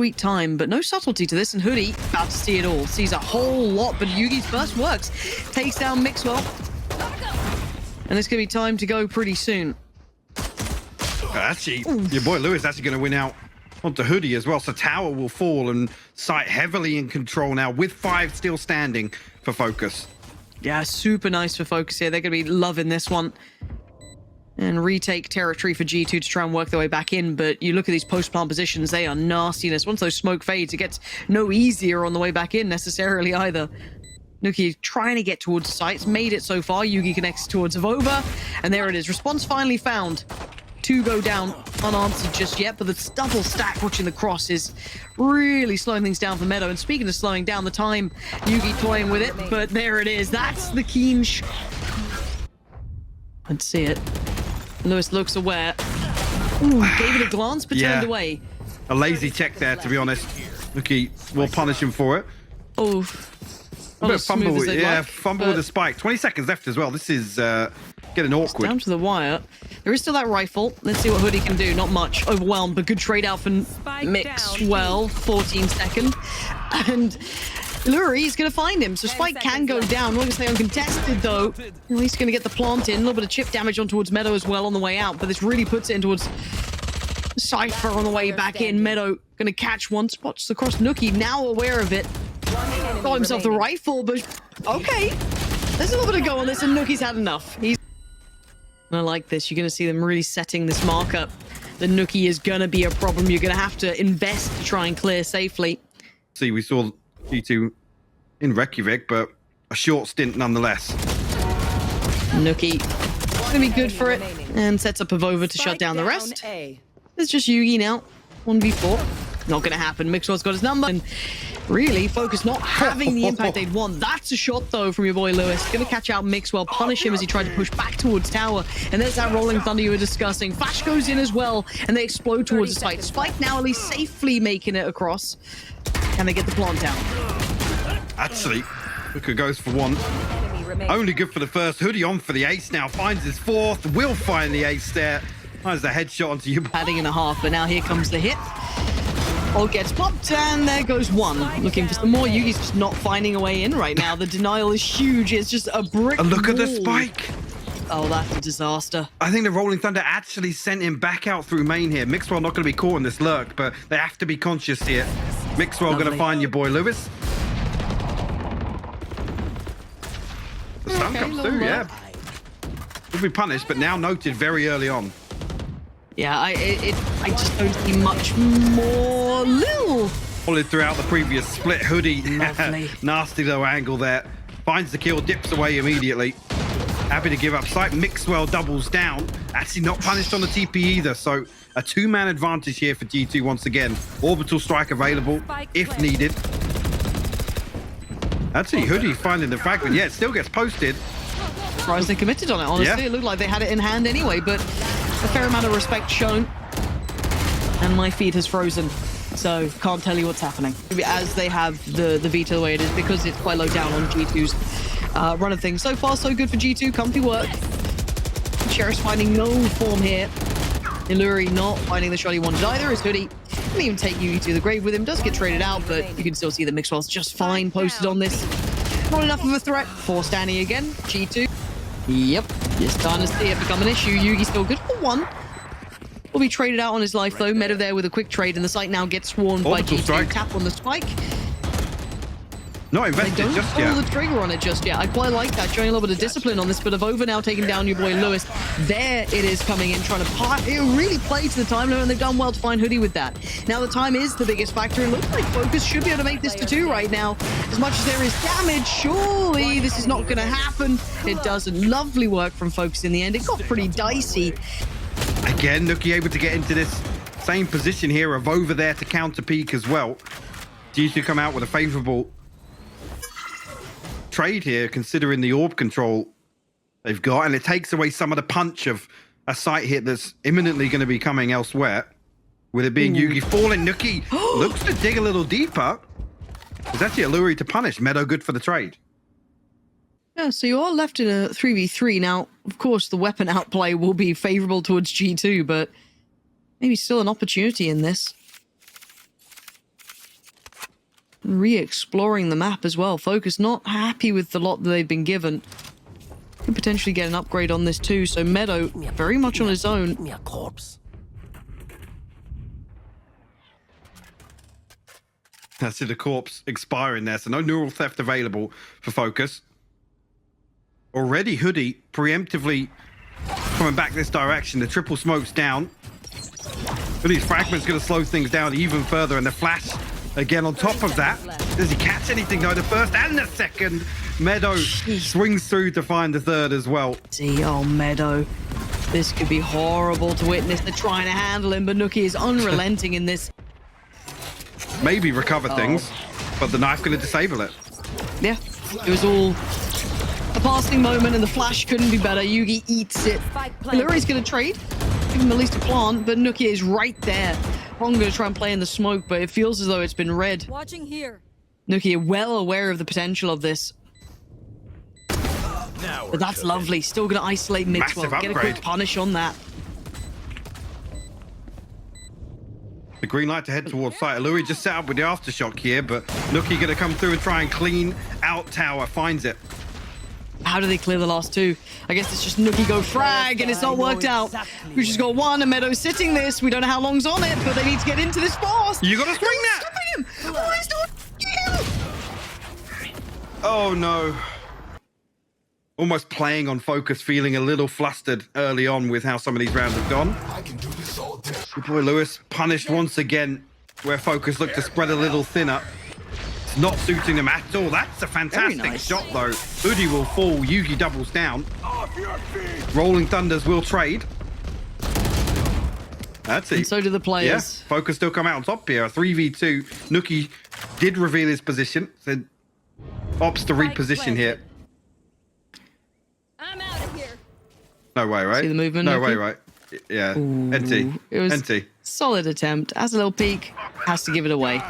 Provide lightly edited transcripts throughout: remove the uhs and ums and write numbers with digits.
Sweet time, but no subtlety to this, and Hoodie about to see it all. Sees a whole lot, but Yugi's burst works. Takes down Mixwell. And it's going to be time to go pretty soon. Actually, your boy Lewis actually going to win out onto Hoodie as well. So tower will fall and Sight heavily in control now with 5 still standing for Focus. Yeah, super nice for Focus here. They're going to be loving this one. And retake territory for G2 to try and work their way back in. But you look at these post-plant positions, they are nastiness. Once those smoke fades, it gets no easier on the way back in necessarily either. Nuki trying to get towards sites, made it so far. Yugi connects towards Vova, and there it is. Response finally found. 2 go down, unanswered just yet, but the double stack watching the cross is really slowing things down for Meadow. And speaking of slowing down the time, Yugi toying with it, but there it is. That's the keen Let's see it. Lewis looks aware. Ooh, gave it a glance, but turned away. A lazy check there, to be honest. Nuki will punish him for it. Oh, a bit of fumble, fumble with a spike. 20 seconds left as well. This is getting awkward. Down to the wire. There is still that rifle. Let's see what Hoodie can do. Not much. Overwhelmed, but good trade out for Mixwell. 14 seconds. And Luri is going to find him. So Spike can go down. Not going to stay uncontested, though. At least going to get the plant in. A little bit of chip damage on towards Meadow as well on the way out. But this really puts it in towards Cypher on the way back in. Meadow going to catch one. Spots across Nuki. Now aware of it. Got himself the rifle, but okay. There's a little bit of go on this, and Nuki's had enough. I like this. You're going to see them really setting this mark up. The Nuki is going to be a problem. You're going to have to invest to try and clear safely. See, we saw G2 in Reykjavik, but a short stint nonetheless. Nuki going to be good for it, and sets up Vova to shut down the rest. It's just Yugi now. 1v4. Not going to happen. Mixwell's got his number, and really, Focus not having the impact they'd want. That's a shot, though, from your boy Lewis. Going to catch out Mixwell, punish him as he tried to push back towards tower. And there's that rolling thunder you were discussing. Flash goes in as well, and they explode towards the site. Spike now at least safely making it across. Can they get the plant down? Actually, Hooker goes for 1. Only good for the first. Hoodie on for the ace now. Finds his 4th. Will find the ace there. Finds the headshot onto you. Padding and a half, but now here comes the hit. Ult gets popped, and there goes 1. Looking for some more. Yugi's just not finding a way in right now. The denial is huge. It's just a brick Look wall. at the spike. Oh, that's a disaster. I think the Rolling Thunder actually sent him back out through main here. Mixwell not going to be caught in this lurk, but they have to be conscious here. Mixwell going to find your boy Lewis. The stun comes through, yeah. Will be punished, but now noted very early on. Yeah, I just don't see much more. Lil Followed throughout the previous split. Hoodie, Lovely. nasty low angle there. Finds the kill, dips away immediately. Happy to give up sight. Mixwell doubles down. Actually not punished on the TP either. So a 2-man advantage here for G2 once again. Orbital strike available if needed. Actually, Hoodie finding the fragment. Yeah, it still gets posted. Surprised they committed on it, honestly. It looked like they had it in hand anyway, but a fair amount of respect shown. And my feed has frozen, so can't tell you what's happening. As they have the veto the way it is, because it's quite low down on G2's run of things. So far, so good for G2. Comfy work. Sheriff's finding no form here. Illuri not finding the shot he wanted either. As Hoodie can even take Yugi to the grave with him. Does get traded out, but you can still see that Mixwell's just fine posted on this. Not enough of a threat for Stanny again. G2. Yep, you're starting to see it become an issue. Yugi still good for 1. Will be traded out on his life, though. Meadow there with a quick trade, and the site now gets swarmed by G2. Strike. Tap on the spike. Not invested They don't just pull yet. the trigger on it just yet. I quite like that, showing a little bit of discipline on this. But Vova now taking down your boy Lewis. There it is coming in, trying to it really play to the time limit, and they've done well to find Hoodie with that. Now the time is the biggest factor. It looks like Focus should be able to make this to 2 right now. As much as there is damage, surely this is not going to happen. It doesn't. Lovely work from Focus in the end. It got pretty dicey. Again, Nuki able to get into this same position here of over there to counter peak as well. G2 come out with a favorable trade here, considering the orb control they've got, and it takes away some of the punch of a site hit that's imminently going to be coming elsewhere. With it being Yugi falling, Nuki looks to dig a little deeper. There's actually a Luri to punish. Meadow good for the trade. Yeah, so you are left in a 3v3. Now, of course, the weapon outplay will be favorable towards G2, but maybe still an opportunity in this. re-exploring the map as well. Focus not happy with the lot that they've been given. Could potentially get an upgrade on this too. So Meadow very much on his own. Me a corpse. That's it, the corpse expiring there, so no neural theft available for Focus. Already Hoodie preemptively coming back this direction. The triple smoke's down. Hoodie's fragment's going to slow things down even further, and the flash again on top of that. Does he catch anything though? The first and the second. Meadow swings through to find the third as well. See, oh, Meadow. This could be horrible to witness. They're trying to handle him, but Nookie is unrelenting in this. Maybe recover things, but the knife going to disable it. Yeah, it was all a passing moment, and the flash couldn't be better. Yugi eats it. Luri's going to trade, give him at least a plant, but Nookie is right there. I'm going to try and play in the smoke, but it feels as though it's been read. Watching here. Nookie well aware of the potential of this. But that's lovely. Still going to isolate Mixwell. Get a quick punish on that. The green light to head towards site. Louis just set up with the aftershock here, but Nookie going to come through and try and clean out tower. Finds it. How do they clear the last two? I guess it's just Nookie go frag, and it's not worked out. We've just got one, and Meadow's sitting this. We don't know how long's on it, but they need to get into this fast. You got to swing that. Him. Oh, he's not him. Oh, no. Almost playing on Focus, feeling a little flustered early on with how some of these rounds have gone. I can do this all day. Good boy Lewis punished once again, where Focus looked to spread a little thinner. It's not suiting them at all. That's a fantastic shot though. Hoodie will fall, Yugi doubles down. Rolling Thunders will trade. That's it. And so do the players. Yeah, Focus still come out on top here. A 3v2. Nookie did reveal his position. Said opts to reposition here. I'm out of here. No way, right? See the movement, no Nookie? way, right? Yeah. NT. It was NT. solid attempt. Has a little peek. Has to give it away.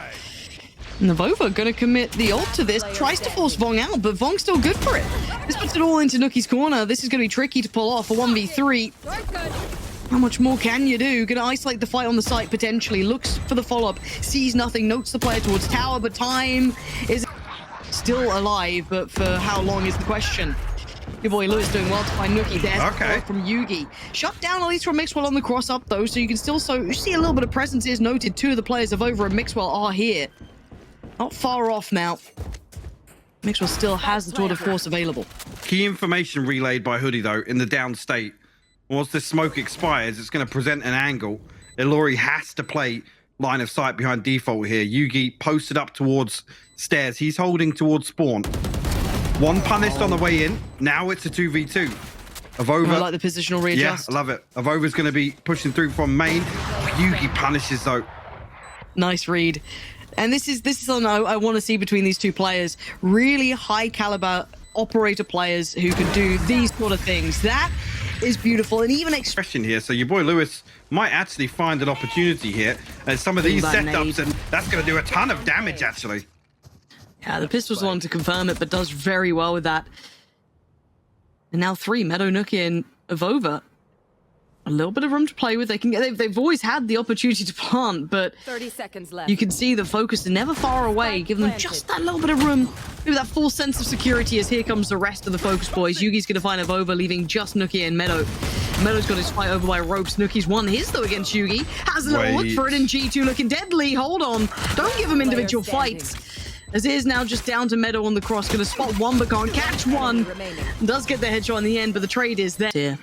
Navova gonna commit the ult to this. Tries to force Vong out, but Vong's still good for it. This puts it all into Nookie's corner. This is gonna be tricky to pull off a 1v3. How much more can you do? Gonna isolate the fight on the site potentially. Looks for the follow-up. Sees nothing. Notes the player towards tower, but time is still alive. But for how long is the question? Your boy Lewis doing well to find Nookie. There's the throw from Yugi. Shut down at least from Mixwell on the cross up though, so you can still see a little bit of presence is noted. Two of the players of Over and Mixwell are here. Not far off now. Mixwell still has the tour de force available. Key information relayed by Hoodie though in the down state. Once the smoke expires, it's going to present an angle. Ilori has to play line of sight behind default here. Yugi posted up towards stairs. He's holding towards spawn. One punished on the way in. Now it's a 2v2. Avova. I like the positional readjust. Yeah, I love it. Avova's going to be pushing through from main. Yugi punishes though. Nice read. And this is something I want to see between these two players. Really high caliber operator players who can do these sort of things. That is beautiful. And even expression here. So your boy Lewis might actually find an opportunity here. And some of these setups, and that's going to do a ton of damage actually. Yeah, the pistol's the one to confirm it, but does very well with that. And now 3, Meadow, Nookie, and Avova. A little bit of room to play with. They've always had the opportunity to plant, but 30 seconds left. You can see the focus is never far away. Give them just that little bit of room. Maybe that full sense of security as here comes the rest of the focus boys. Yugi's going to find Avova, leaving just Nookie and Meadow. Meadow's got his fight over by ropes. Nookie's won his, though, against Yugi. Has a little look for it, and G2 looking deadly. Hold on. Don't give him individual fights. As it is now just down to Meadow on the cross. Going to spot one, but can't catch one. Does get the headshot in the end, but the trade is there.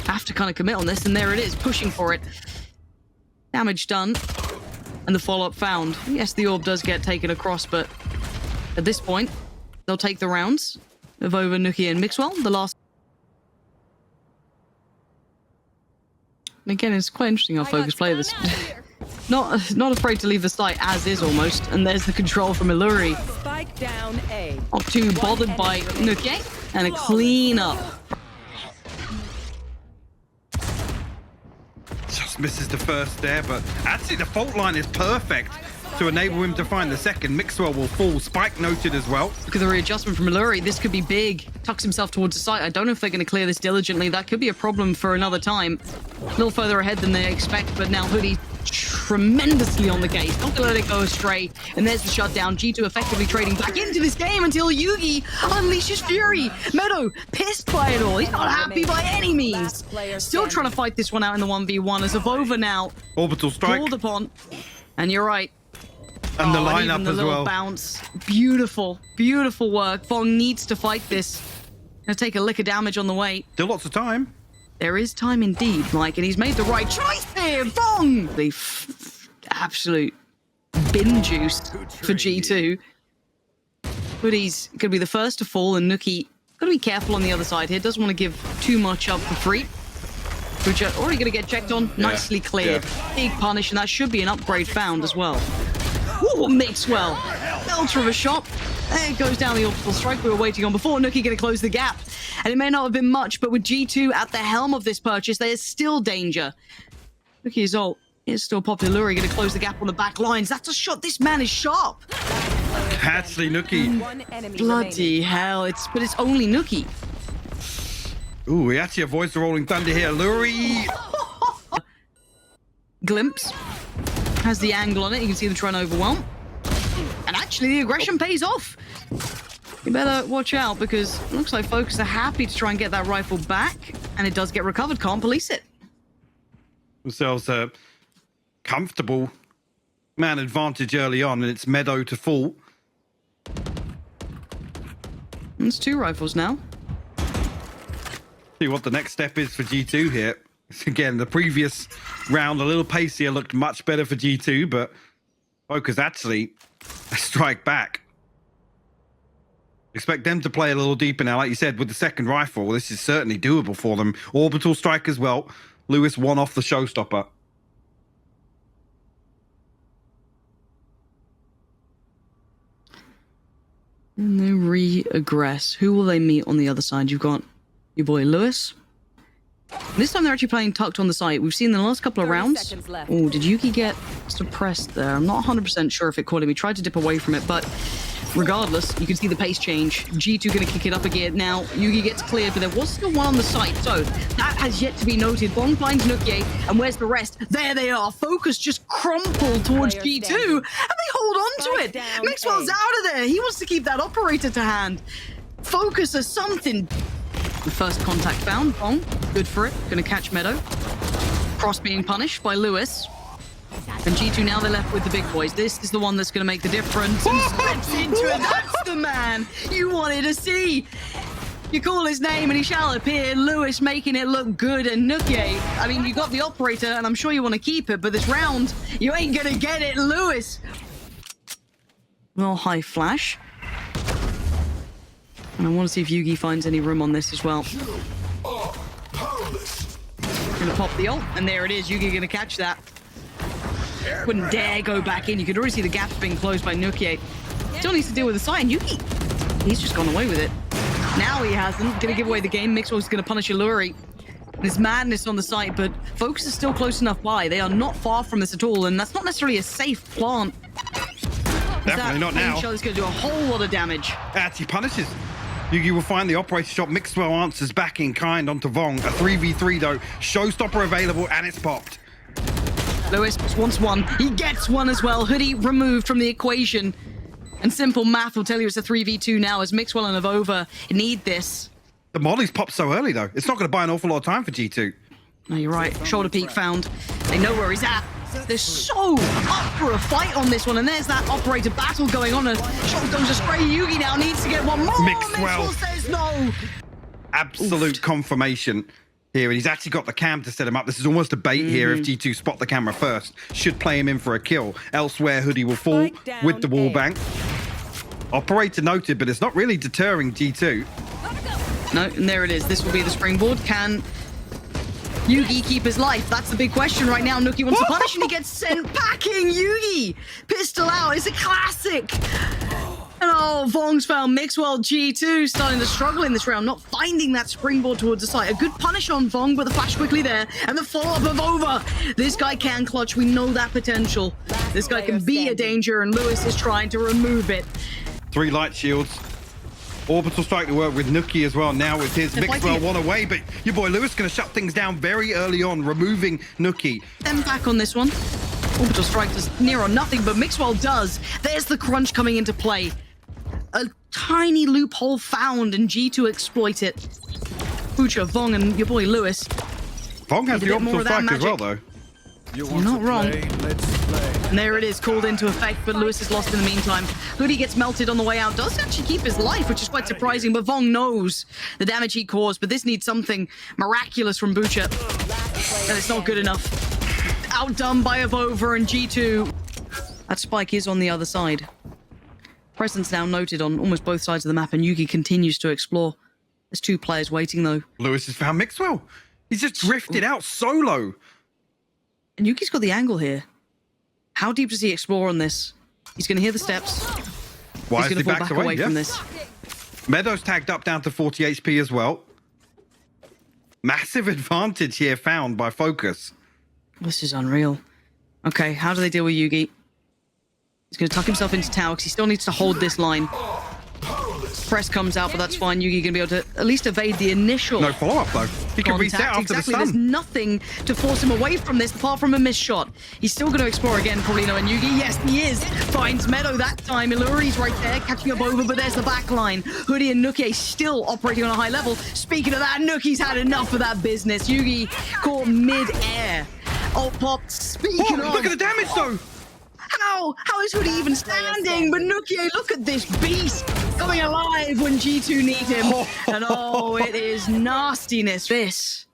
Have to kind of commit on this, and there it is, pushing for it. Damage done. And the follow-up found. Yes, the orb does get taken across, but at this point, they'll take the rounds of Over, Nookie, and Mixwell. The last... And again, it's quite interesting how Focus play this. Not afraid to leave the site as is almost, and there's the control from Iluri. Spike down A. Not too bothered by Nookie, and a clean up. Just misses the first there, but actually the fault line is perfect to enable him to find the second. Mixwell will fall. Spike noted as well. Look at the readjustment from Iluri. This could be big. Tucks himself towards the site. I don't know if they're going to clear this diligently. That could be a problem for another time. A little further ahead than they expect, but now Hoodie tremendously on the case. Not gonna let it go astray. And there's the shutdown. G2 effectively trading back into this game until Yugi unleashes fury. Meadow pissed by it all. He's not happy by any means. Still trying to fight this one out in the 1v1 as Avova now Orbital strike. called upon. And you're right. And the and even lineup the as little well. bounce. Beautiful, beautiful work. Vong needs to fight this. Gonna take a lick of damage on the way. Still lots of time. There is time indeed, Mike, and he's made the right choice here. Vong! The absolute bin juice for G2. But he's going to be the first to fall, and Nuki got to be careful on the other side here. Doesn't want to give too much up for free. Which are already going to get checked on. Nicely cleared. Big punish, and that should be an upgrade found as well. Ooh, Mixwell. Belter of a shot. There goes down the orbital strike we were waiting on before. Nuki going to close the gap. And it may not have been much, but with G2 at the helm of this purchase, there is still danger. Nuki's ult is still popular. Going to close the gap on the back lines. That's a shot. This man is sharp. Actually, Nuki. One enemy Bloody hell. But it's only Nuki. Ooh, we actually avoids the rolling thunder here. Lurie. Glimpse. Has the angle on it. You can see them trying to overwhelm. And actually, the aggression pays off. You better watch out because it looks like Focus are happy to try and get that rifle back. And it does get recovered. Can't police it. Themselves a comfortable man advantage early on, and it's Meadow to fall. It's 2 rifles now. See what the next step is for G2 here. Again, the previous round, a little pacier, looked much better for G2, but Focus actually a strike back. Expect them to play a little deeper now. Like you said, with the second rifle, this is certainly doable for them. Orbital strike as well. Lewis won off the showstopper. And they re-aggress. Who will they meet on the other side? You've got your boy Lewis. This time they're actually playing tucked on the site. We've seen in the last couple of 30 rounds. seconds left. Oh, did Yuki get suppressed there? I'm not 100% sure if it caught him. He tried to dip away from it, but regardless, you can see the pace change. G2 going to kick it up again. Now, Yugi gets cleared, but there was still one on the site, so that has yet to be noted. Bong finds Nukie, and where's the rest? There they are. Focus just crumpled towards Player G2, standing. and they hold on to Spike it. down Mixwell's A. out of there. He wants to keep that operator to hand. Focus or something. The first contact found. Bong, good for it. Gonna catch Meadow. Cross being punished by Lewis. And G2 now they're left with the big boys. This is the one that's gonna make the difference. And steps into it. That's the man you wanted to see. You call his name and he shall appear. Lewis making it look good, and Nukie. I mean, you got the operator, and I'm sure you want to keep it, but this round, you ain't gonna get it, Lewis. Well, high flash. And I want to see if Yugi finds any room on this as well. Gonna pop the ult, and there it is. Yugi gonna catch that. Wouldn't dare go back in. You could already see the gaps being closed by Nukie. Still needs to deal with the sign. Yugi, he's just gone away with it. Now he hasn't. Gonna give away the game. Mixwell's gonna punish Illuri. There's madness on the site, but Focus is still close enough by. They are not far from this at all, and that's not necessarily a safe plant. Definitely not now. Shell is gonna do a whole lot of damage. Actually punishes. Yugi will find the operator shot. Mixwell answers back in kind onto Vong. A 3v3 though. Showstopper available, and it's popped. Lewis wants one. He gets one as well. Hoodie removed from the equation. And simple math will tell you it's a 3v2 now as Mixwell and Avova need this. The molly's popped so early though. It's not going to buy an awful lot of time for G2. No, you're right. Shoulder peak found. They know where he's at. They're so up for a fight on this one, and there's that operator battle going on. A shot goes astray. Yugi now needs to get one more. Mixwell says no. Absolute confirmation here, and he's actually got the cam to set him up. This is almost a bait here if G2 spot the camera first. Should play him in for a kill. Elsewhere, Hoodie will fall with the wall bang. Operator noted, but it's not really deterring G2. No, and there it is. This will be the springboard. Can Yugi keep his life? That's the big question right now. Nuki wants to punish, and he gets sent packing. Yugi, pistol out. It's a classic. And oh, Vong's found Mixwell. G2 starting to struggle in this round, not finding that springboard towards the site. A good punish on Vong, but the flash quickly there. And the follow-up of over. This guy can clutch. We know that potential. This guy can be a danger, and Lewis is trying to remove it. 3 light shields. Orbital strike to work with Nuki as well now with his. Mixwell one away, but your boy Lewis going to shut things down very early on, removing Nuki. Them back on this one. Orbital strike does near or nothing, but Mixwell does. There's the crunch coming into play. A tiny loophole found, and G2 exploit it. Pucha, Vong, and your boy Lewis. Vong has the orbital strike as well, though. You're not wrong. And there it is, called into effect, but Lewis is lost in the meantime. Hoodie gets melted on the way out, does actually keep his life, which is quite surprising, but Vong knows the damage he caused, but this needs something miraculous from Bucha, and it's not good enough. Outdone by Avova and G2. That spike is on the other side. Presence now noted on almost both sides of the map, and Yugi continues to explore. There's 2 players waiting, though. Lewis has found Mixwell. He's just drifted out solo. And Yuki's got the angle here. How deep does he explore on this? He's going to hear the steps. Why He's going to fall back away from this. Meadows tagged up down to 40 HP as well. Massive advantage here found by Focus. This is unreal. Okay, how do they deal with Yugi? He's going to tuck himself into tower because he still needs to hold this line. Press comes out, but that's fine. Yugi going to be able to at least evade the initial. No follow-up, though. He can reset after the stun. There's nothing to force him away from this apart from a missed shot. He's still going to explore again, probably knowing Yugi. Yes, he is. Finds Meadow that time. Illuri's right there, catching up over, but there's the back line. Hoodie and Nuki still operating on a high level. Speaking of that, Nuki's had enough of that business. Yugi caught mid-air. Oh, popped. Speaking of... Look at the damage, though. How is Hoodie even standing? But Nuki, look at this beast coming alive when G2 need him. And oh, it is nastiness. This.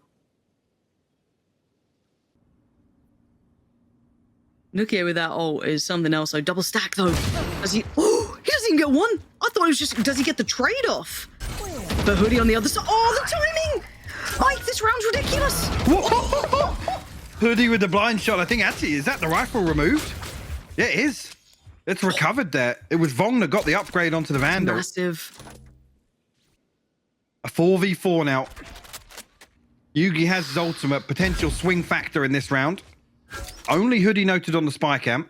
Nuki with that ult is something else. So double stack though. Does he? Oh, he doesn't even get one. I thought it was just. Does he get the trade off? But Hoodie on the other side. Oh, the timing! Mike, this round's ridiculous. Hoodie with the blind shot. I think actually, is that the rifle removed? Yeah, it is. It's recovered there. It was Vong that got the upgrade onto the Vandal. Massive. A 4v4 now. Yugi has his ultimate potential swing factor in this round. Only Hoodie noted on the spy cam.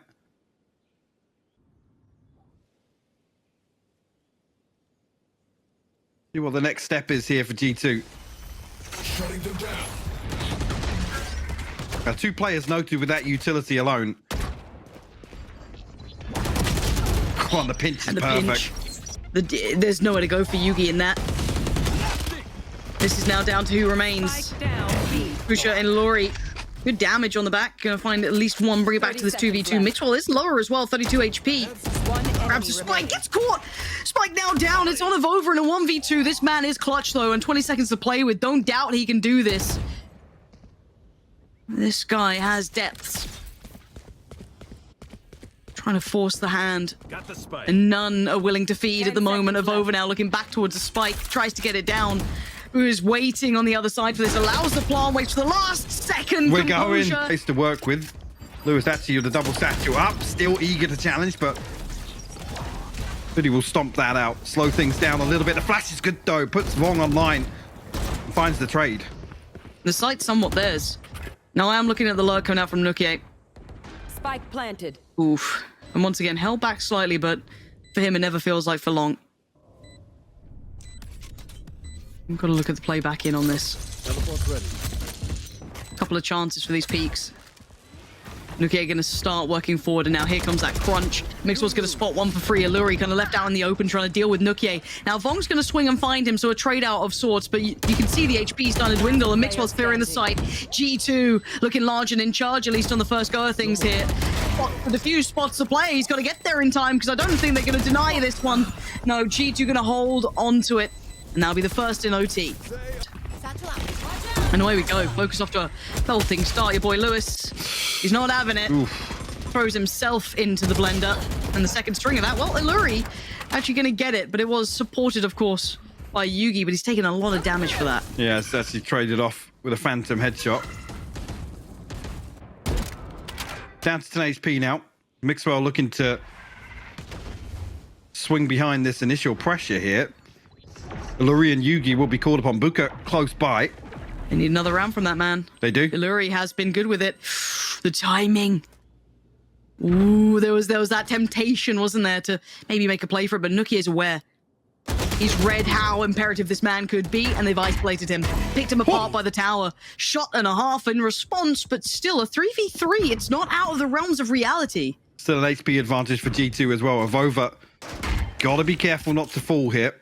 See what the next step is here for G2. Shutting them down. Now, 2 players noted with that utility alone. Come on, the pinch is perfect. There's nowhere to go for Yugi in that. This is now down to who remains. Pusha and Lori. Good damage on the back. Gonna find at least one. Bring it back to this 2v2. Mixwell is lower as well, 32 HP. Grabs a spike, gets caught. Spike now down. It's on Avova in a 1v2. This man is clutch though, and 20 seconds to play with. Don't doubt he can do this. This guy has depths. Trying to force the hand. Got the spike. And none are willing to feed at the moment. Avova now looking back towards the spike. Tries to get it down. Who is waiting on the other side for this. Allows the plant. Waits for the last second. We're going. Place to work with. Lewis actually with the double statue up. Still eager to challenge, but Hoodie will stomp that out. Slow things down a little bit. The flash is good though. Puts Vong online. Finds the trade. The site's somewhat theirs. Now I am looking at the lurk coming out from Nuki. Spike planted. Oof. And once again, held back slightly, but for him, it never feels like for long. I've got to look at the play back in on this. Teleport ready. Couple of chances for these peaks. Nuki going to start working forward, and now here comes that crunch. Mixwell's going to spot one for free. Illuri kind of left out in the open trying to deal with Nuki. Now Vong's going to swing and find him, so a trade out of sorts, but you can see the HP starting to dwindle, and Mixwell's fearing the sight. G2 looking large and in charge, at least on the first go of things here. With a few spots to play, he's got to get there in time, because I don't think they're going to deny this one. No, G2 going to hold on to it, and that'll be the first in OT. And away we go. Focus off to a belting start. Your boy Lewis, he's not having it. Oof. Throws himself into the blender. And the second string of that, well, Illuri actually going to get it, but it was supported, of course, by Yugi, but he's taken a lot of damage for that. Yeah, it's actually traded off with a phantom headshot. Down to 10 HP now. Mixwell looking to swing behind this initial pressure here. Illuri and Yugi will be called upon. Buka close by. They need another round from that man. They do. Illuri has been good with it. The timing. Ooh, there was that temptation, wasn't there, to maybe make a play for it, but Nuki is aware. He's read how imperative this man could be, and they've isolated him. Picked him apart by the tower. Shot and a half in response, but still a 3v3. It's not out of the realms of reality. Still an HP advantage for G2 as well. Avova, gotta be careful not to fall here.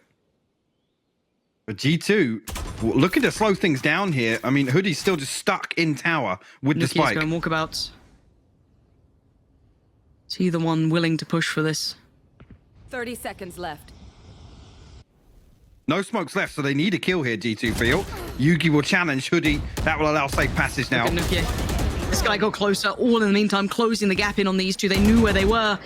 But G2 looking to slow things down here. I mean, Hoodie's still just stuck in tower with the spike. Going walkabouts. Is he the one willing to push for this? 30 seconds left. No smokes left, so they need a kill here, G2 feel. Yugi will challenge Hoodie. That will allow safe passage now. This guy got closer, all in the meantime, closing the gap in on these two. They knew where they were.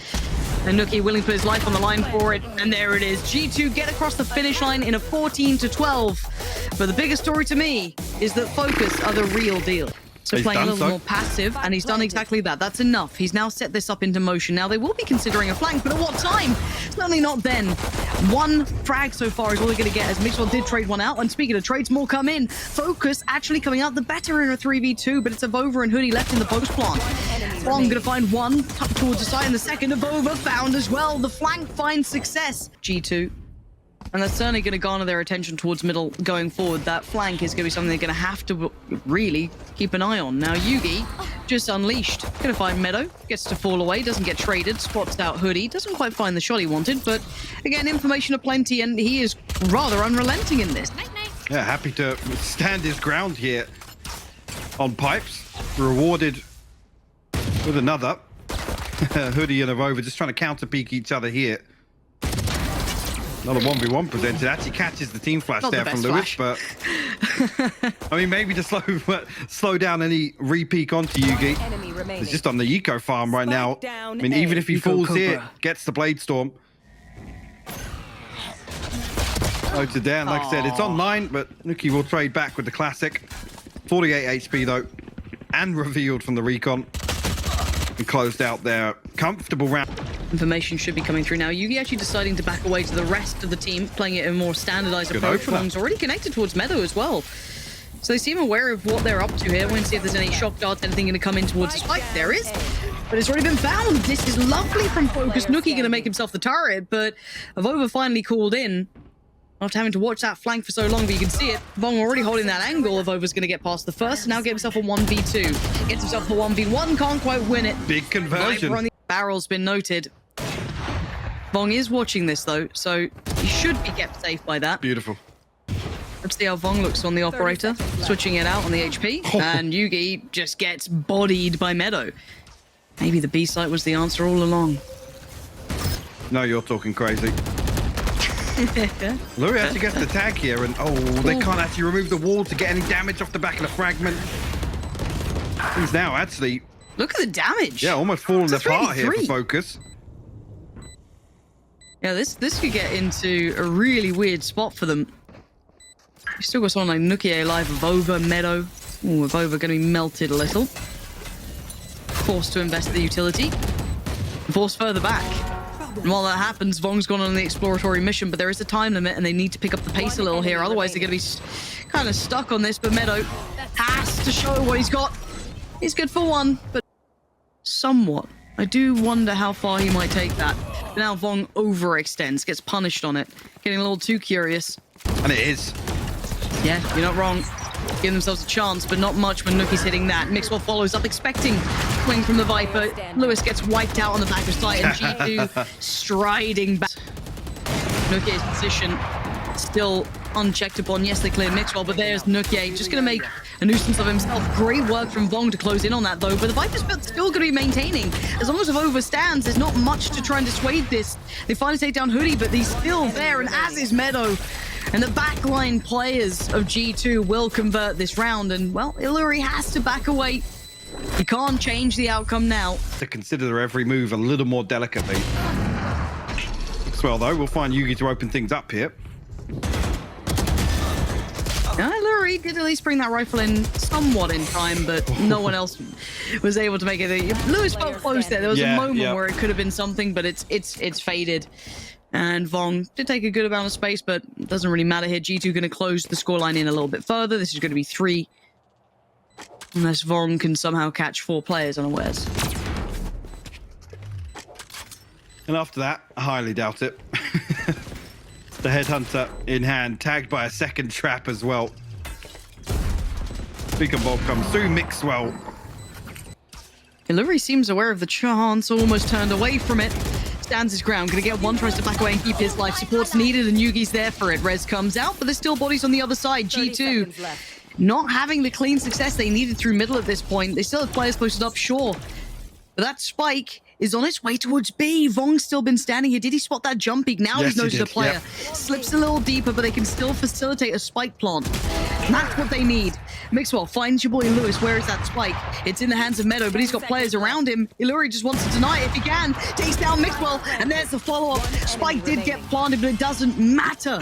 And Nuki willing to put his life on the line for it. And there it is. G2 get across the finish line in a 14-12. But the biggest story to me is that Focus are the real deal. So He's playing a done little so. more passive, and he's done exactly that. That's enough. He's now set this up into motion. Now, they will be considering a flank, but at what time? Certainly not then. One frag so far is all they're going to get, as Mixwell did trade one out. And speaking of trades, more come in. Focus actually coming out the better in a 3v2, but it's Avova and Hoodie left in the post plant. Long going to find one, tucked towards the side, and the second Avova found as well. The flank finds success. G2. And that's certainly going to garner their attention towards middle going forward. That flank is going to be something they're going to have to really keep an eye on. Now, Yugi just unleashed. Going to find Meadow. Gets to fall away. Doesn't get traded. Spots out Hoodie. Doesn't quite find the shot he wanted. But again, information aplenty, and he is rather unrelenting in this. Yeah, happy to stand his ground here on pipes. Rewarded with another. Hoodie and Avova just trying to counter peek each other here. Another 1v1 presented. Actually catches the team flash there from Lewis, but I mean, maybe to slow down any re-peek onto Yugi. It's just on the eco farm right now. I mean, even if he falls here, gets the Blade Storm. Oh, to Dan, like I said, it's online, but Nuki will trade back with the classic. 48 HP though, and revealed from the recon. And closed out their comfortable round. Information should be coming through now. Yugi actually deciding to back away to the rest of the team, playing it in a more standardized approach. Long's already connected towards Meadow as well. So they seem aware of what they're up to here. We're going to see if there's any shock darts, anything going to come in towards the spike. There is, but it's already been found. This is lovely from Focus. Nuki going to make himself the turret, but Avova finally called in. After having to watch that flank for so long, but you can see it. Vong already holding that angle. Avova's going to get past the first. Now get himself a 1v2. Gets himself a 1v1. Can't quite win it. Big conversion. Viper on the barrel's been noted. Vong is watching this though, so he should be kept safe by that. Beautiful. Let's see how Vong looks on the operator. Switching it out on the HP. And Yugi just gets bodied by Meadow. Maybe the B site was the answer all along. No, you're talking crazy. Louis actually gets the tag here, and they can't actually remove the wall to get any damage off the back of the fragment. He's now actually... Look at the damage. Yeah, almost falling apart here for 3v3. Focus. Yeah, this could get into a really weird spot for them. You've still got someone like Nuki alive, Avova, Meadow. Ooh, Avova going to be melted a little. Forced to invest the utility. Forced further back. And while that happens, Vong's gone on the exploratory mission, but there is a time limit and they need to pick up the pace a little here. Otherwise, they're going to be kind of stuck on this. But Meadow has to show what he's got. He's good for one, but somewhat. I do wonder how far he might take that. But now Vong overextends, gets punished on it. Getting a little too curious. And it is. Yeah, you're not wrong. Giving themselves a chance, but not much when Nuki's hitting that. Mixwell follows up, expecting swing from the Viper. Lewis gets wiped out on the back of site, and G2 striding back. Nuki's position still unchecked upon. Yes, they clear Mixwell, but there's Nuki just going to make a nuisance of himself. Great work from Vong to close in on that, though. But the Viper's still going to be maintaining. As long as Avova stands, there's not much to try and dissuade this. They finally take down Hoodie, but he's still there, and as is Meadow. And the backline players of G2 will convert this round. And, well, Iluri has to back away. He can't change the outcome now. To consider their every move a little more delicately. As well, though, we'll find Yugi to open things up here. Iluri did at least bring that rifle in somewhat in time, but no one else was able to make it. Lewis felt close there. There was a moment where it could have been something, but it's faded. And Vong did take a good amount of space, but it doesn't really matter here. G2 going to close the scoreline in a little bit further. This is going to be 3. Unless Vong can somehow catch 4 players unawares. And after that, I highly doubt it. The headhunter in hand, tagged by a second trap as well. Beacon Bolt comes through. Mixwell. Illuri seems aware of the chance, almost turned away from it. Stands his ground, gonna get one, tries to back away and keep his life. Support's needed, and Yugi's there for it. Rez comes out, but there's still bodies on the other side. 30 G2 seconds left. not having the clean success they needed through middle at this point. They still have players posted up, sure. But that spike is on its way towards B. Vong's still been standing here. Did he spot that jump peak? Now Yes, he's noticed he a did. player. Yep. Slips a little deeper, but they can still facilitate a spike plant. That's what they need. Mixwell finds your boy Lewis. Where is that spike? It's in the hands of Meadow, but he's got players around him. Illuri just wants to deny it if he can. Takes down Mixwell, and there's the follow-up. Spike did get planted, but it doesn't matter.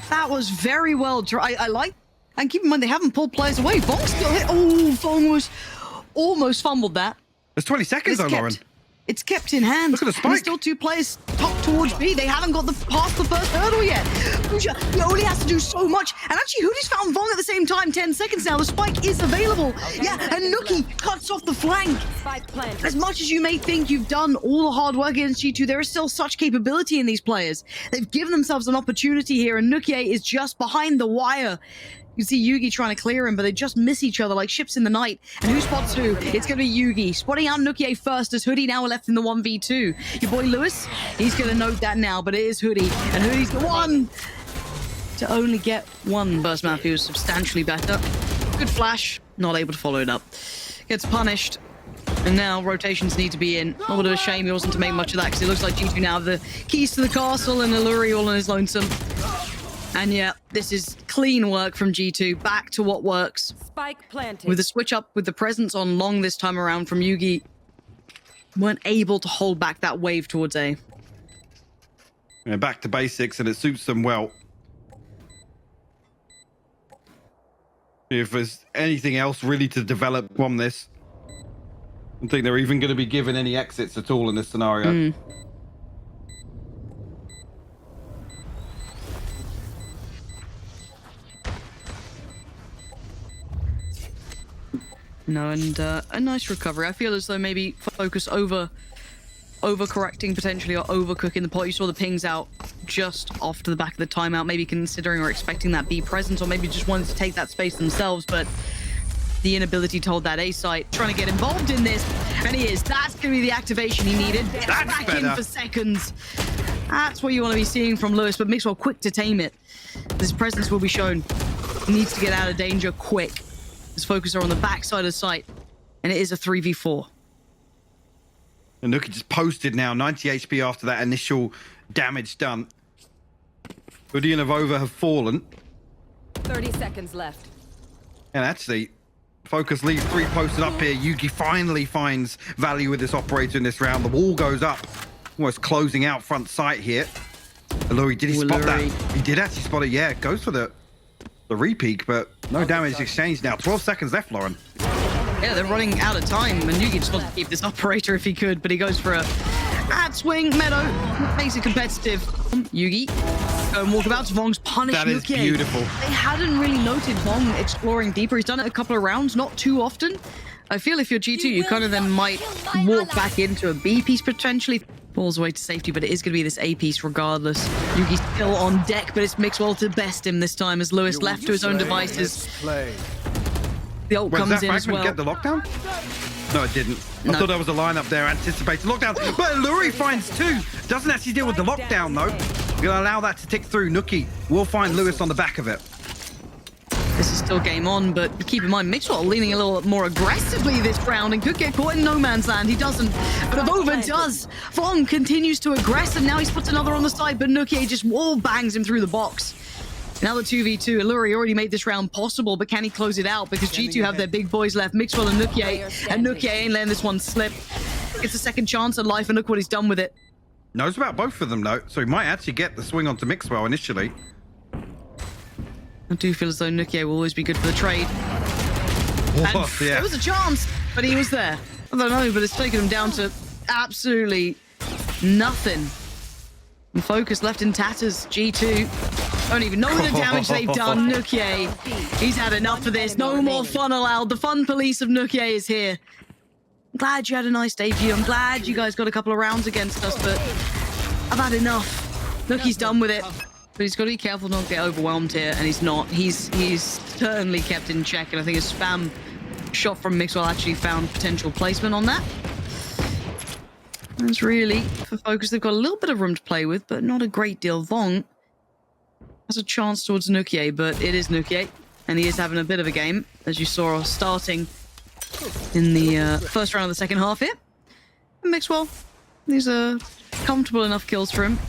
That was very well tried. I like, and keep in mind, they haven't pulled players away. Vong still hit. Oh, Vong was almost fumbled that. There's 20 seconds though, Lauren. It's kept in hand. Look at the And spike. there's still two players top towards B. They haven't got past the first hurdle yet. He only has to do so much. And actually, Hoodie's found Vong at the same time. 10 seconds now. The spike is available. Yeah, and Nookie cuts off the flank. Spike planted. As much as you may think you've done all the hard work against G2, there is still such capability in these players. They've given themselves an opportunity here, and Nookie is just behind the wire. You can see Yugi trying to clear him, but they just miss each other like ships in the night. And who spots who? It's going to be Yugi. Spotting out Nookie first as Hoodie now left in the 1v2. Your boy Lewis, he's going to note that now, but it is Hoodie. And Hoodie's the one to only get one. Burst Matthew is substantially better. Good flash, not able to follow it up. Gets punished. And now rotations need to be in. A bit of a shame he wasn't to make much of that, because it looks like G2 now have the keys to the castle and Illuri all on his lonesome. And yeah, this is clean work from G2. Back to what works. Spike planted. With the switch up, with the presence on long this time around from Yugi, weren't able to hold back that wave towards A. Yeah, back to basics, and it suits them well. If there's anything else really to develop from this, I don't think they're even going to be given any exits at all in this scenario. No, and a nice recovery. I feel as though maybe focus overcorrecting potentially, or overcooking the pot. You saw the pings out just off to the back of the timeout, maybe considering or expecting that B presence, or maybe just wanted to take that space themselves, but the inability to hold that A site, trying to get involved in this, and he is. That's going to be the activation he needed. Gets back in for seconds. That's what you want to be seeing from Lewis, but Mixwell quick to tame it. This presence will be shown. He needs to get out of danger quick. His focus are on the backside of the site, and it is a 3v4. And Nookie just posted now, 90 HP after that initial damage done. Hoodie and Avova have fallen. 30 seconds left. And actually, Focus leaves 3 posted up here. Yugi finally finds value with this operator in this round. The wall goes up, almost closing out front sight here. Illuri, did he spot that? He did actually spot it. Yeah, goes for the repeak, but no damage exchanged now. 12 seconds left, Lauren. Yeah, they're running out of time, and Yugi just wants to keep this operator if he could, but he goes for a swing. Meadow makes it competitive. Yugi go and walkabouts. Vong's punished. That is Nuke. beautiful. They hadn't really noted Vong exploring deeper. He's done it a couple of rounds, not too often. I feel if you're G2, you kind of then might walk back into a B piece potentially. Falls away to safety, but it is going to be this A piece regardless. Yugi's still on deck, but it's Mixwell to best him this time as Lewis left to his own devices. The ult comes in as well. Get the lockdown? No, it didn't. I thought there was a lineup there, anticipated lockdown. But Illuri finds 2. Doesn't actually deal with the lockdown, though. We're going to allow that to tick through. Nookie will find Lewis on the back of it. This is still game on, but keep in mind, Mixwell leaning a little more aggressively this round and could get caught in no man's land. He doesn't, but Avova does. Vong continues to aggress, and now he's put another on the side, but Nookie just wall bangs him through the box. Now the 2v2. Illuri already made this round possible, but can he close it out? Because G2 have their big boys left, Mixwell and Nookie, and Nookie ain't letting this one slip. Gets a second chance at life, and look what he's done with it. Knows about both of them, though, so he might actually get the swing onto Mixwell initially. I do feel as though Nookie will always be good for the trade. Oh, yeah. There was a chance, but he was there. I don't know, but it's taken him down to absolutely nothing. And Focus left in tatters. G2 don't even know the damage they've done. Nookie, he's had enough of this. No more fun allowed. The fun police of Nookie is here. I'm glad you had a nice debut. I'm glad you guys got a couple of rounds against us, but I've had enough. Nookie's done with it. But he's got to be careful not to get overwhelmed here, and he's not. He's certainly kept in check, and I think a spam shot from Mixwell actually found potential placement on that. That's really, for Focus, they've got a little bit of room to play with, but not a great deal. Vong has a chance towards Nukier, but it is Nukier, and he is having a bit of a game, as you saw starting in the first round of the second half here. And Mixwell, these are comfortable enough kills for him.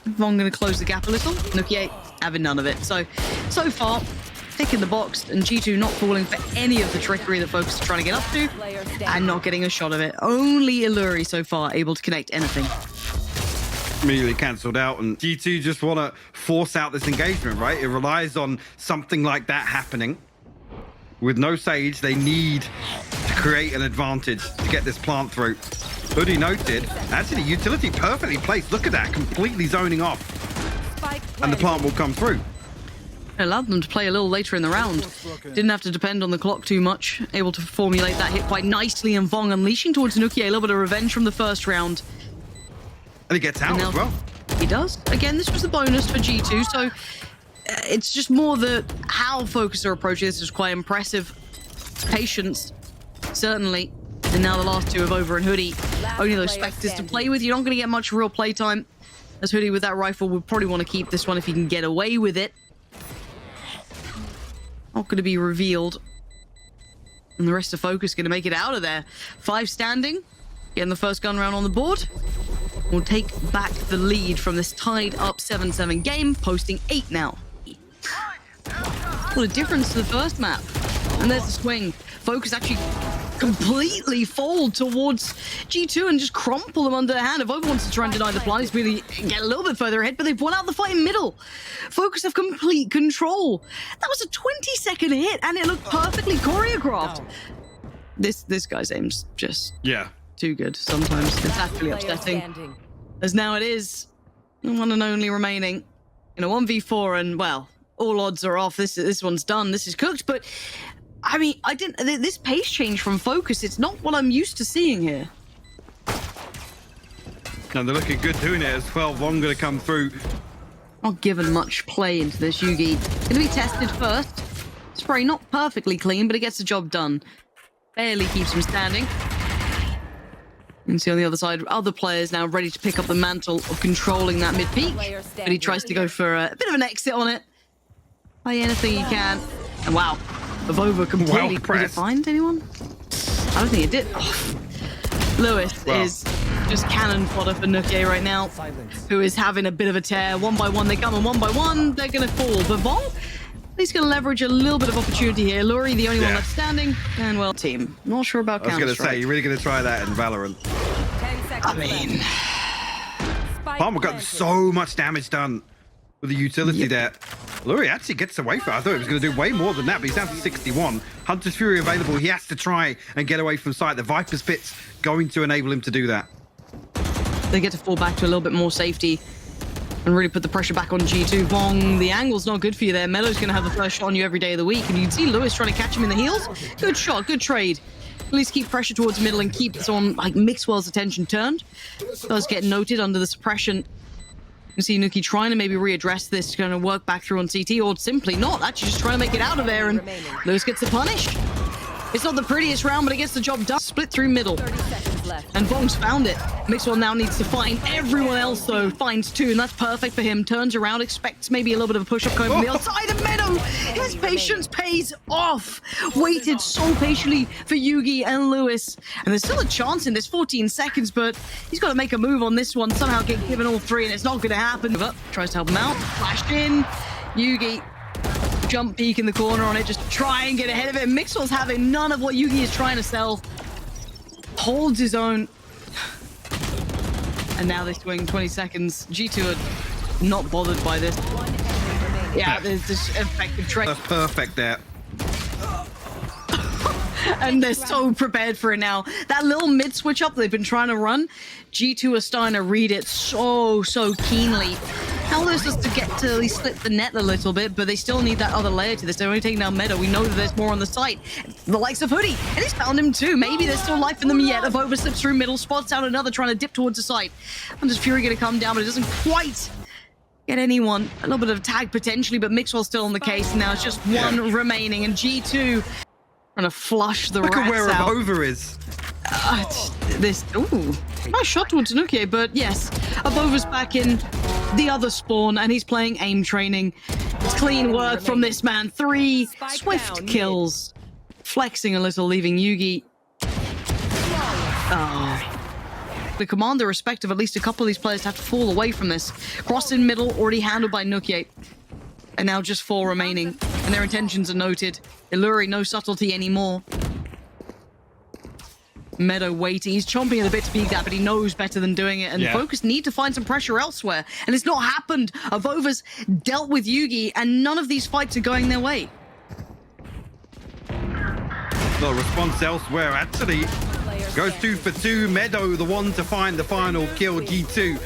Vong going to close the gap a little. Nukier having none of it. So far, ticking the box, and G2 not falling for any of the trickery that Focus are trying to get up to, and not getting a shot of it. Only Illuri so far able to connect anything. Immediately cancelled out, and G2 just want to force out this engagement, right? It relies on something like that happening. With no Sage, they need to create an advantage to get this plant through. Hoodie noted, actually utility perfectly placed. Look at that, completely zoning off. And the plant will come through. It allowed them to play a little later in the round. Didn't have to depend on the clock too much. Able to formulate that hit quite nicely, and Vong unleashing towards Nukier, a little bit of revenge from the first round. And he gets out as well. He does. Again, this was the bonus for G2, so it's just more the how Focus are approaching this is quite impressive. Patience, certainly. And now the last two of Over and Hoodie. Only those Spectres to play with. You're not going to get much real playtime. As Hoodie with that rifle would probably want to keep this one if he can get away with it. Not going to be revealed. And the rest of Focus going to make it out of there. 5 standing. Getting the first gun round on the board. We'll take back the lead from this tied up 7-7 game, posting 8 now. What a difference to the first map. And there's the swing. Focus actually completely fold towards G2 and just crumple them under their hand. If Over wants to try and deny the plant, he's really get a little bit further ahead, but they've won out the fight in middle. Focus have complete control. That was a 20-second hit, and it looked perfectly choreographed. This guy's aim's just too good sometimes. It's actually upsetting. As now it is the one and only remaining in a 1v4, and well, all odds are off. This one's done. This is cooked, but I mean, this pace change from Focus, it's not what I'm used to seeing here. And they're looking good doing it as well. Vong going to come through. Not given much play into this. Yugi going to be tested first. Spray not perfectly clean, but it gets the job done. Barely keeps him standing. You can see on the other side, other players now ready to pick up the mantle of controlling that mid-peak. But he tries to go for a bit of an exit on it. Play anything he can. And wow. Over completely. Did it find anyone? I don't think it did. Oh. Lewis is just cannon fodder for Nukier right now, who is having a bit of a tear. 1 by 1 they come, and 1 by 1 they're going to fall. But Vong, he's going to leverage a little bit of opportunity here. Luri, the only one left standing. And well, team. Not sure about Counter-Strike. I was going to say, you're really going to try that in Valorant. 10 seconds I mean, Palmer got so much damage done with the utility there. Luri actually gets away from it. I thought he was going to do way more than that, but he's down to 61. Hunter's Fury available. He has to try and get away from sight. The Viper's Pit's going to enable him to do that. They get to fall back to a little bit more safety and really put the pressure back on G2. Vong, the angle's not good for you there. Meadow's going to have the first shot on you every day of the week, and you can see Lewis trying to catch him in the heels. Good shot, good trade. At least keep pressure towards middle and keep someone like Mixwell's attention turned. Does get noted under the suppression. You can see Nuki trying to maybe readdress this, going to work back through on CT, or simply not, actually just trying to make it out of there, and Lewis gets the punish. It's not the prettiest round, but it gets the job done. Split through middle. 30 seconds left. And Vong's found it. Mixwell now needs to find everyone else, though. Finds 2, and that's perfect for him. Turns around, expects maybe a little bit of a push-up coming from the outside of Meadow. His patience pays off. Waited so patiently for Yugi and Lewis. And there's still a chance in this 14 seconds, but he's got to make a move on this one. Somehow get given all 3, and it's not going to happen. Tries to help him out. Flashed in. Yugi. Jump peek in the corner on it, just try and get ahead of it. Mixwell's having none of what Yugi is trying to sell. Holds his own. And now they swing 20 seconds. G2 are not bothered by this. Yeah, there's this effective trade. That's perfect there. And they're so prepared for it now. That little mid switch up they've been trying to run, G2 are starting to read it so keenly. Now there's just to get to at least split the net a little bit, but they still need that other layer to this. They're only taking down Meadow. We know that there's more on the site. The likes of Hoodie, and he's found him too. Maybe there's still life in them yet. If Over slips through middle, spots out another trying to dip towards the site. And just Fury gonna come down, but it doesn't quite get anyone. A little bit of tag potentially, but Mixwell's still on the case. And now it's just one remaining, and G2 trying to flush the Look rats at where out. Avova is. Ooh, nice shot towards Nukie, but yes, Avova's back in the other spawn, and he's playing aim training. It's clean work from this man. 3 swift down, kills. Flexing a little, leaving Yugi. Oh. The commander, respect of at least a couple of these players, have to fall away from this. Cross in middle, already handled by Nukie. And now just 4 remaining, and their intentions are noted. Illuri, no subtlety anymore. Meadow waiting. He's chomping at the bit to peek that, but he knows better than doing it. And Focus need to find some pressure elsewhere. And it's not happened. Avova's dealt with Yugi, and none of these fights are going their way. The response elsewhere actually goes 2 for 2. Meadow, the one to find the final kill. G2